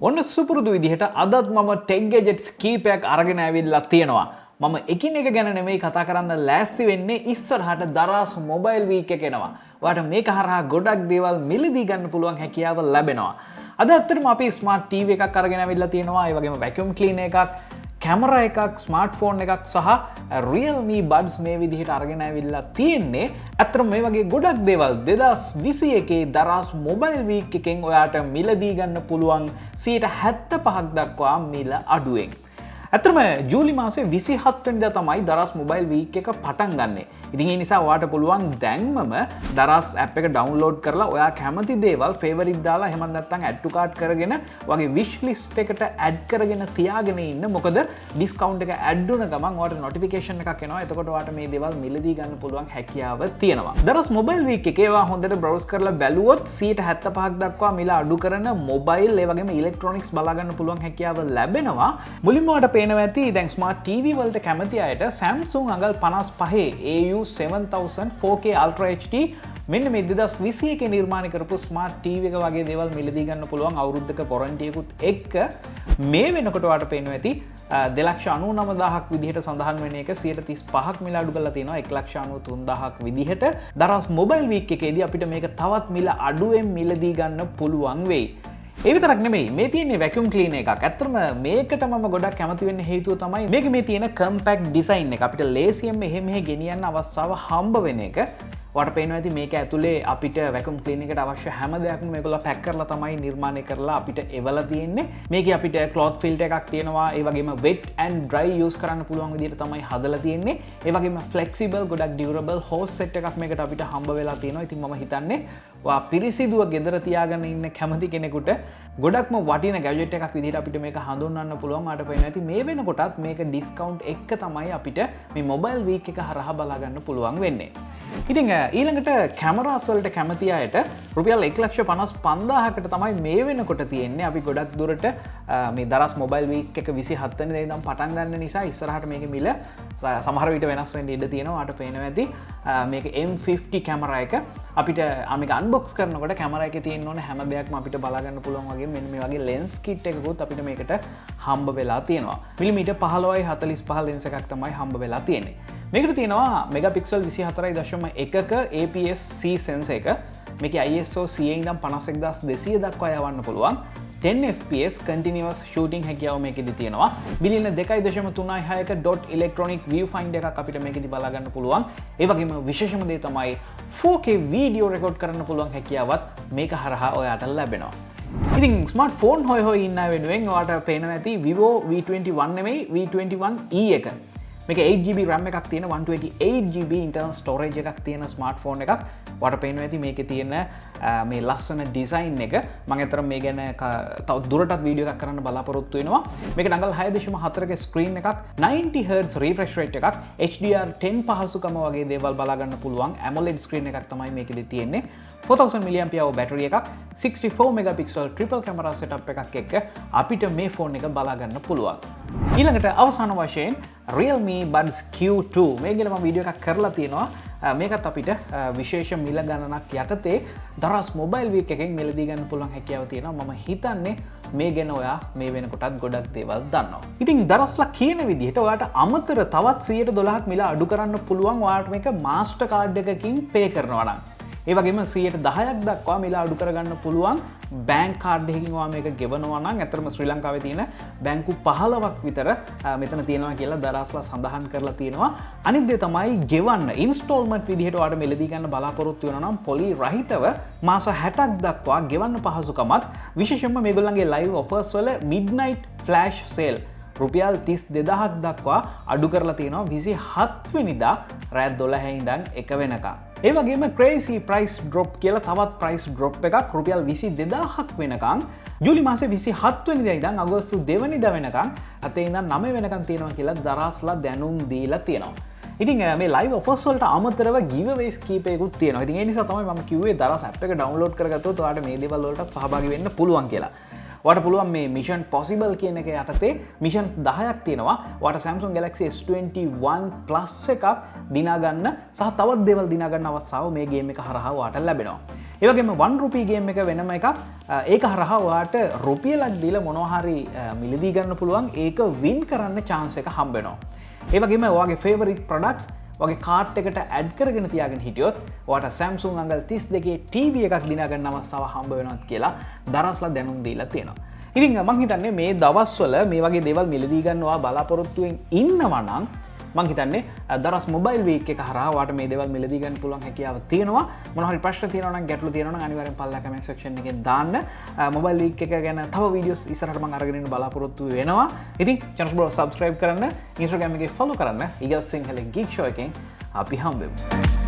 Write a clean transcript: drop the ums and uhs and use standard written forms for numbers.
ඔන්න සුපුරුදු විදිහට අදත් මම ටෙක් ගැජට්ස් කීපයක් අරගෙන ඇවිල්ලා තියෙනවා. මම එකින් එක ගැන නෙමෙයි කතා කරන්න ලෑස්ති වෙන්නේ ඉස්සරහට දරාස් මොබයිල් වීක් එක එනවා. ඔයාලට මේක හරහා ගොඩක් දේවල් මිලදී ගන්න පුළුවන් හැකියාව ලැබෙනවා. අද ඇත්තටම අපි ස්මාර්ට් ටීවී එකක් අරගෙන ඇවිල්ලා තියෙනවා. ඒ වගේම වැකියුම් ක්ලීනර් එකක්, කැමරා එකක්, ස්මාර්ට්ෆෝන් එකක් සහ Realme Buds මේ විදිහට අරගෙන ඇවිල්ලා තියෙන්නේ. ඇත්තටම මේ වගේ ගොඩක් දේවල් 2021 දරාස් මොබයිල් වීක් එකෙන් ඔයාට මිලදී ගන්න පුළුවන් 75ක් දක්වා මිල අඩුවෙන්. ඇත්තටම ජූලි මාසේ 27 වෙනිදා තමයි දරාස් මොබයිල් වීක් එක පටන් ගන්නෙ. ඉතින් ඒ නිසා ඔයාට පුළුවන් දැන්මම දරාස් ඇප් එක ඩවුන්ලෝඩ් කරලා ඔයා කැමති දේවල් ෆේවරිට් දාලා එහෙම නැත්නම් ඇඩ් ටු කාර්ට් කරගෙන වගේ විෂ් ලිස්ට් එකට ඇඩ් කරගෙන තියාගෙන ඉන්න. මොකද ඩිස්කවුන්ට් එක ඇඩ් වුණ ගමන් ඔයාට නොටිෆිකේෂන් එකක් එනවා. එතකොට ඔයාට මේ දේවල් මිලදී ගන්න පුළුවන් හැකියාව තියෙනවා. දරාස් මොබයිල් වීක් එකේ ඔයා හොඳට බ්‍රවුස් කරලා බැලුවොත් 75ක් දක්වා මිල අඩු කරන මොබයිල් ඒ වගේම ඉලෙක්ට්‍රොනික්ස් බලා ගන්න පුළුවන් හැකියාව ලැබෙනවා. මුලින්ම ඔයාට පේනවා ඇති දැන් ස්මාර්ට් ටීවී වලට කැමති අයට Samsung අඟල් 55 AU 7000 4K Ultra HD මෙන්න මේ 2021 නිර්මාණය කරපු ස්මාර්ට් ටීවී එක වගේ දේවල් මිලදී ගන්න පුළුවන් අවුරුද්දක වොරන්ටි එකකුත් එක්ක මේ වෙනකොට ඔයාලට පේනවා ඇති 2,99,000ක් විදිහට සඳහන් වෙන එක 135ක් මිල අඩු කරලා තියෙනවා 1,93,000ක් විදිහට. දරාස් මොබයිල් වීක් එකේදී අපිට මේක තවත් මිල අඩුවෙන් මිලදී ගන්න පුළුවන් වෙයි. ඒ විතරක් නෙමෙයි මේ තියෙන්නේ වැකියුම් ක්ලීනර් එකක්. ඇත්තටම මේකට මම ගොඩක් කැමති වෙන්න හේතුව තමයි මේක මේ තියෙන කම්පැක්ට් ඩිසයින් එක. අපිට ලේසියෙන් මෙහෙ ගෙනියන්න අවස්ථාව හම්බ වෙන එක. ඔයාලට පේනවා ඇති මේක ඇතුලේ අපිට වැකියුම් ක්ලීනර් එකට අවශ්‍ය හැම දෙයක්ම මේගොල්ලෝ පැක් කරලා තමයි නිර්මාණය කරලා අපිට එවලා තියෙන්නේ. මේකේ අපිට ක්ලොත් ෆිල්ටර් එකක් තියෙනවා. ඒ වගේම වෙට් ඇන්ඩ් ඩ්‍රයි යූස් කරන්න පුළුවන් විදිහට තමයි හදලා තියෙන්නේ. ඒ වගේම ෆ්ලෙක්සිබල් ගොඩක් ඩියුරබල් හෝස් සෙට් එකක් මේකට අපිට හම්බ වෙලා තියෙනවා. ඉතින් මම හිතන්නේ ඔයා පිරිසිදුව ගෙදර තියාගෙන ඉන්න කැමති කෙනෙකුට ගොඩක්ම වටින ගැජට් එකක් විදිහට අපිට මේක හඳුන්වන්න පුළුවන්. ආට පේනවා ඇති මේ වෙනකොටත් මේක ඩිස්කවුන්ට් එක තමයි අපිට මේ මොබයිල් වීක් එක හරහා බලා ගන්න පුළුවන් වෙන්නේ. ඉතින් ඊළඟට කැමරාස් වලට කැමති අයට රුපියල් 1,55,000කට තමයි මේ වෙනකොට තියෙන්නේ. අපි ගොඩක් දුරට මේ දරාස් මොබයිල් වීක් එක 27 වෙනිදා ඉඳන් පටන් ගන්න නිසා ඉස්සරහට මේකේ මිල සමහර විට වෙනස් වෙන්න ඉඩ තියෙනවා. ආට පේනවා ඇති මේක M50 කැමරා එක අපිට මේක අන්බොක්ස් කරනකොට කැමරා එකේ තියෙන්න ඕන හැම දෙයක්ම අපිට බලා ගන්න පුළුවන් වගේ මෙන්න මේ වගේ ලෙන්ස් කිට් එකකුත් අපිට මේකට හම්බ වෙලා තියෙනවා. මිලිමීටර් 15.45 ලෙන්ස් එකක් තමයි හම්බ වෙලා තියෙන්නේ. මේකට තියෙනවා මෙගාපික්සල් 24.1ක APS-C සෙන්සර් එක. මේකේ ISO 100 ඉඳන් 51200 දක්වා යවන්න පුළුවන්. 10 fps continuous shooting හැකියාව මේකෙදි තියෙනවා. බිලියන 2.36ක dot electronic viewfinder එකක් අපිට මේකෙදි බලා ගන්න පුළුවන්. ඒ වගේම විශේෂම දේ තමයි 4K වීඩියෝ රෙකෝඩ් කරන්න පුළුවන් හැකියාවත් මේක හරහා ඔයාට ලැබෙනවා. ඉතින් ස්මාර්ට්ෆෝන් හොය ඉන්න වෙනුවෙන් ඔයාට පේනවා ඇති Vivo V21 නෙමෙයි V21e එක. මේක 8GB RAM එකක් තියෙන 128GB internal storage එකක් තියෙන ස්මාර්ට්ෆෝන් එකක්. ඔයාලට පේනවා ඇති මේකේ තියෙන මේ ලස්සන ඩිසයින් එක. මම අතරම මේ ගැන තව දුරටත් වීඩියෝ එකක් කරන්න බලාපොරොත්තු වෙනවා. මේක නඟල් 6.4ක ස්ක්‍රීන් එකක්, 90Hz refresh rate එකක්, HDR10 පහසුකම වගේ දේවල් බලා ගන්න පුළුවන් AMOLED ස්ක්‍රීන් එකක් තමයි මේකෙදි තියෙන්නේ. 4000 mAh බැටරි එකක්, 64 megapixel triple camera setup එකක් එක්ක අපිට මේ ෆෝන් එක බලා ගන්න පුළුවන්. ඊළඟට අවසාන වශයෙන් Realme Buds Q2 මේ ගැන මම වීඩියෝ එකක් කරලා තියෙනවා. මේකත් අපිට විශේෂ මිල ගණනක් යටතේ දරාස් මොබයිල් වීක් එකෙන් මිලදී ගන්න පුළුවන් හැකියාව තියෙනවා. මම හිතන්නේ මේ ගැන ඔයා මේ වෙනකොටත් ගොඩක් දේවල් දන්නවා. ඉතින් දරස්ලා කියන විදිහට ඔයාට අමතර තවත් 112ක් මිල අඩු කරන්න පුළුවන් ඔයාට මේක මාස්ටර් කාඩ් එකකින් පේ කරනවා නම්. ඒ වගේම 10%ක් දක්වා මිල අඩු කරගන්න පුළුවන් බැංක් කාඩ් එකකින් ඔයා මේක ගෙවනවා නම්. ඇත්තටම ශ්‍රී ලංකාවේ තියෙන බැංකු 15ක් විතර මෙතන තියෙනවා කියලා දරාස්ලා සඳහන් කරලා තියෙනවා. අනිත් දේ තමයි ගෙවන්න ඉන්ස්ටෝල්මන්ට් විදිහට ඔයාට මිලදී ගන්න බලාපොරොත්තු වෙනවා නම් පොලි රහිතව මාස 60ක් දක්වා ගෙවන්න පහසුකමත් විශේෂයෙන්ම මේගොල්ලන්ගේ ලයිව් ඔෆර්ස් වල මිඩ්නයිට් ෆ්ලෑෂ් සේල් රුපියල් 32,000ක් දක්වා අඩු කරලා තියෙනවා 27 වෙනිදා රෑ 12 ඉඳන් 1 වෙනකම්. ඒ වගේම ක්‍රේසි ප්‍රයිස් ඩ්‍රොප් කියලා තවත් ප්‍රයිස් ඩ්‍රොප් එකක් රුපියල් 22,000ක් වෙනකම් ජූලි මාසේ 27 වෙනිදා ඉඳන් අගෝස්තු 2 වෙනිදා වෙනකම් අතේ ඉඳන් 9 වෙනකම් තියෙනවා කියලා දරාස්ලා දැනුම් දීලා තියෙනවා. ඉතින් මේ ලයිව් ඔෆර්ස් වලට අමතරව giveaways කීපයකුත් තියෙනවා. ඉතින් ඒ නිසා තමයි මම කිව්වේ දරාස් ඇප් එක ඩවුන්ලෝඩ් කරගත්තොත් ඔයාලට මේ දේවල් වලට සහභාගී වෙන්න පුළුවන් කියලා. ඔයාලට පුළුවන් මේ Mission Possible කියන එක යටතේ missions 10ක් තියෙනවා. ඔයාලට Samsung Galaxy S21 Plus එකක් දිනා ගන්න සහ තවත් දේවල් දිනා ගන්න අවස්ථාව මේ ගේම් එක හරහා ඔයාලට ලැබෙනවා. ඒ වගේම 1 රුපී ගේම් එක වෙනම එකක්. ඒක හරහා ඔයාලට රුපියලක් දීලා මොනවා හරි මිලදී ගන්න පුළුවන්. ඒක win කරන්න chance එක හම්බ වෙනවා. ඒ වගේම ඔයාගේ favorite products වගේ කාට් එකට ඇඩ් කරගෙන තියාගෙන හිටියොත් ඔයාට Samsung අඟල් 32 TV එකක් දිනා ගන්න අවස්ථාව හම්බ වෙනවා කියලා දරස්ලා දැනුම් දීලා තියෙනවා. ඉතින් මම හිතන්නේ මේ දවස්වල මේ වගේ දේවල් මිලදී ගන්නවා බලාපොරොත්තුෙන් ඉන්නවා නම් මම හිතන්නේ දරස් මොබයිල් වීක් එක හරහා ඔයාට මේ දේවල් මිලදී ගන්න පුළුවන් හැකියාව තියෙනවා. මොනවා හරි ප්‍රශ්න තියෙනවා නම් ගැටලු තියෙනවා නම් අනිවාර්යෙන් පල්ලා කමෙන්ට් සෙක්ෂන් එකේ දාන්න. මොබයිල් වීක් එක ගැන තව වීඩියෝස් ඉස්සරහට මම අරගෙන ඉන්න බලාපොරොත්තු වෙනවා. ඉතින් channel එක subscribe කරන්න, Instagram එකේ follow කරන්න. ඊගොල්ලෝ සිංහල geek show එකෙන් අපි හම්බෙමු.